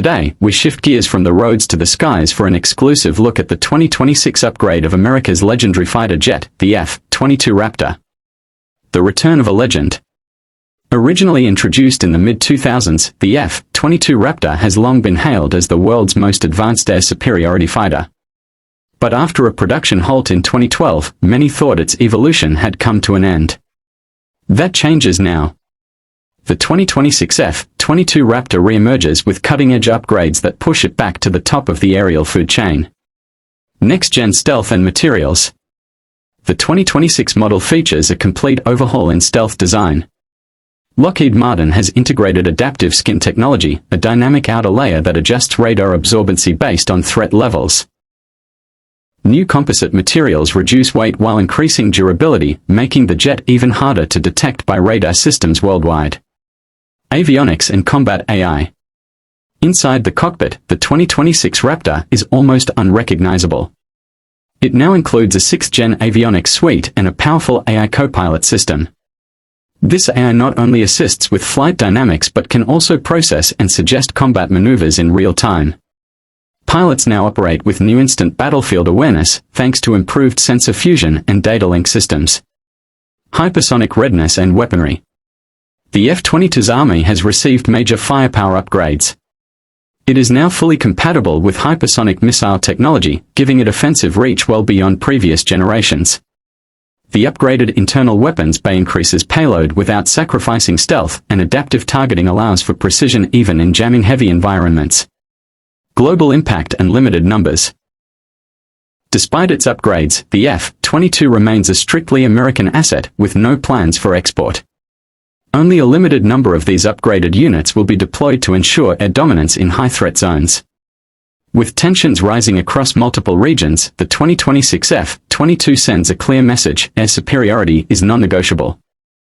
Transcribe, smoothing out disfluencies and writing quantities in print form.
today, we shift gears from the roads to the skies for an exclusive look at the 2026 upgrade of America's legendary fighter jet, the F-22 Raptor. The return of a legend. Originally introduced in the mid-2000s, the F-22 Raptor has long been hailed as the world's most advanced air superiority fighter. But after a production halt in 2012, many thought its evolution had come to an end. That changes now. The 2026 F-22 Raptor re-emerges with cutting-edge upgrades that push it back to the top of the aerial food chain. Next-gen stealth and materials. The 2026 model features a complete overhaul in stealth design. Lockheed Martin has integrated adaptive skin technology, a dynamic outer layer that adjusts radar absorbency based on threat levels. New composite materials reduce weight while increasing durability, making the jet even harder to detect by radar systems worldwide. Avionics and combat AI. Inside the cockpit, the 2026 Raptor is almost unrecognizable. It now includes a 6th-gen avionics suite and a powerful AI Copilot system. This AI not only assists with flight dynamics but can also process and suggest combat maneuvers in real time. Pilots now operate with new instant battlefield awareness, thanks to improved sensor fusion and data link systems. Hypersonic readiness and weaponry. The F-22's army has received major firepower upgrades. It is now fully compatible with hypersonic missile technology, giving it offensive reach well beyond previous generations. The upgraded internal weapons bay increases payload without sacrificing stealth, and adaptive targeting allows for precision even in jamming-heavy environments. Global impact and limited numbers. Despite its upgrades, the F-22 remains a strictly American asset with no plans for export. Only a limited number of these upgraded units will be deployed to ensure air dominance in high-threat zones. With tensions rising across multiple regions, the 2026 F-22 sends a clear message: air superiority is non-negotiable.